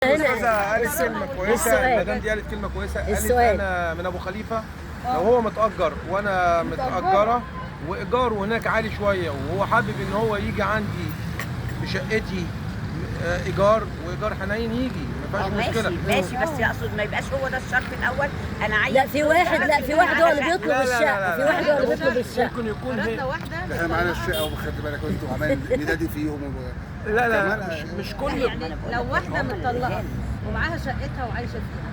الاستاذه قالت كلمه كويسه، المدام دي قالت كلمه كويسه، قالت انا من ابو خليفه لو هو متاجر وانا متاجره وايجاره هناك عالي شويه وهو حابب ان هو يجي عندي بشقتي ايجار وايجار حنين يجي ما فيهاش مشكله. ماشي بس يقصد ما يبقاش هو ده الشرط الاول. انا عايز لا في واحد هو اللي بيطلب الشقه، في واحد هو اللي بيطلب الشقه. ممكن يكون هي احنا معانا الشقه وخدت بالك انتوا عمال ندادي فيهم لا مش كل يعني لو واحده مطلقه ومعاها شقتها وعايشه فيها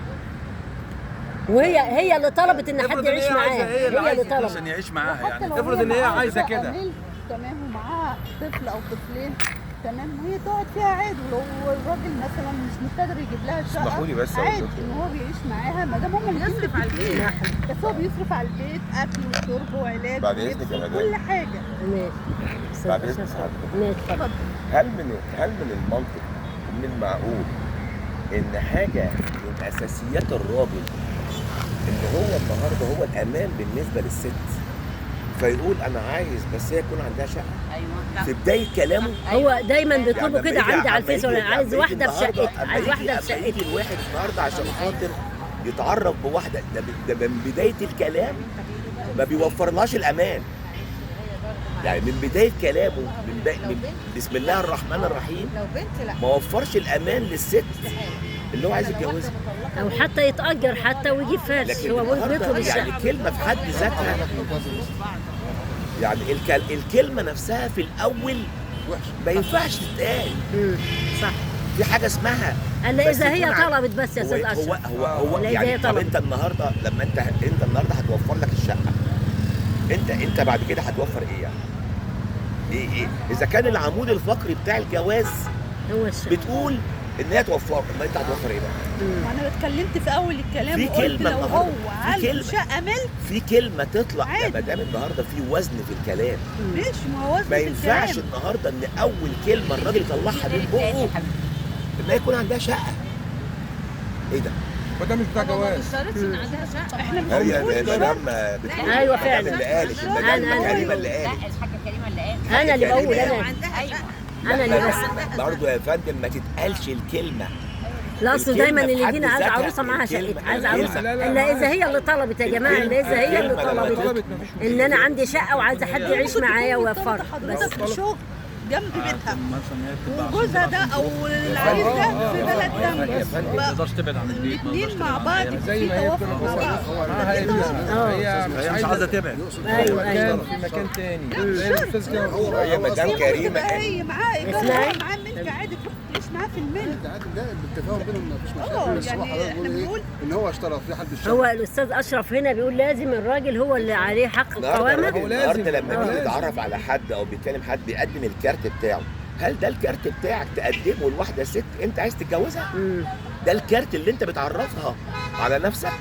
وهي اللي طلبت ان حد يعيش معاها، هي اللي طلبت عشان يعيش معاها، يعني افرض ان هي عايزه كده تمام ومعاها طفل او طفلين تمام وهي تقعد فيها عادي، ولو الراجل مثلا مش مقتدر يجيب لها الشقه اسمحوا لي بس عادي ان هو بيعيش معاها ما دام هم يصرف على البيت، بس هو بيصرف على البيت اكل وشرب وعلاج بعد اذنك يا مدام كل حاجه. ماشي بعد اذنك اتفضل. هل من المنطق ومن المعقول ان حاجه من اساسيات الراجل ان هو النهارده هو الامان بالنسبه للست، فيقول انا عايز بس هي يكون عندها شقه؟ ايوه في بدايه كلامه هو دايما بيطلبوا يعني كده عندي على الفيس، أما عايز يجي واحده في النهاردة، شقتي، عايز واحده في يجي شقتي. الواحد النهارده عشان خاطر يتعرف بواحده، ده من بدايه الكلام ما بيوفرلهاش الامان. يعني من بدايه كلامه من بسم الله الرحمن الرحيم لو بنت لا ما وفرش الامان للست اللي هو عايز يتجوزها. او حتى يتاجر حتى ويجيب فارس، لكن هو بيطلب النهارده الشقه. يعني كلمه في حد ذاتها، يعني الكلمه نفسها في الاول ما ينفعش تتقال. صح. في حاجه اسمها الا بس اذا هي يكون طلبت بس يا استاذ اشرف. هو لا، إذا يعني هي طب طلبت. انت النهارده لما انت النهارده هتوفر لك الشقه، انت بعد كده هتوفر ايه يعني؟ ايه اذا كان العمود الفقري بتاع الجواز هو الشقه بتقول ان هي توفر، ما انت هتوفر ايه بقى؟ وانا اتكلمت في اول الكلام في وقلت كلمة لو النهاردة، هو في عنده كلمة. شقه ملك في كلمه تطلع يا عادي. مدام النهارده في وزن في الكلام. ماشي، ما هو وزن ما في ينفعش الكلام. النهارده ان اول كلمه الراجل يطلعها من بقه ان يكون عندها شقه. ايه ده؟ وده مش بتاع جواز. احنا هي بنقول المدام أيوة فعلا. اللي قالت، المدام أنا. كريمه اللي لا قالت. الحاجه كريمه اللي قالت. انا اللي بقول ايوه انا اللي بس. برضه يا فندم ما تتقالش الكلمه. لا اصل الكلمة دايما في اللي حد يجينا عايز ذاتها، عروسه معاها الكلمة، شقتها، عايز الكلمة. عروسه لا، لا، الا اذا معاها. هي اللي طلبت يا جماعه، الا اذا هي اللي الكلمة لما طلبت طلبت مفيش مشكلة. ان انا عندي شقه وعايزه حد يعيش معايا ويوفر بس. حضرتك في شغل جنب بيتها وجوزها ده او العريس ده في بلد جنب، ما تقدرش تبعد عن البيت، ما تقدرش الاثنين مع تبعد بعض عن زي في ما هي توافق مع بعض. معاها هي هي مش عايزه تبعد. ايوه مكان في مكان تاني زي الاستاذ كده هي مدام كريمه هي معاه اسمعي. ايجار معاه ملك عادي تروح تعيش معاه في الملك. عادي ده بالتفاهم بينهم مفيش مشاكل، بس هو يعني حضرتك احنا بيقول بنقول ايه؟ ان هو اشترى في حد اشترى. هو الاستاذ اشرف هنا بيقول لازم الراجل هو اللي عليه حق القوامه. النهارده لما هو بيجي لازم. يتعرف على حد او بيتكلم حد بيقدم الكارت بتاعه، هل ده الكارت بتاعك تقدمه لواحده ست انت عايز تتجوزها؟ ده الكارت اللي انت بتعرفها على نفسك؟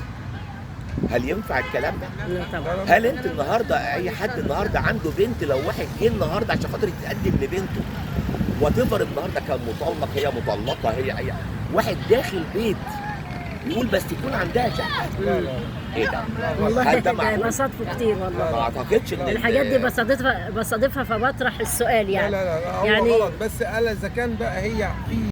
هل ينفع الكلام ده؟ لا طبعا. هل انت النهارده اي حد النهارده عنده بنت، لو واحد جه النهارده عشان خاطر يتقدم لبنته وتفر النهارده كان مطلق، هي مطلقه، هي واحد داخل بيت يقول بس يكون عندها شقه؟ ايه ده؟ والله هل ده ده معقول؟ بصادفه كتير ما والله. اعتقدش ان الحاجات دي بصادفها فبطرح السؤال لا يعني. لا لا هو يعني غلط، بس قال اذا كان بقى هي في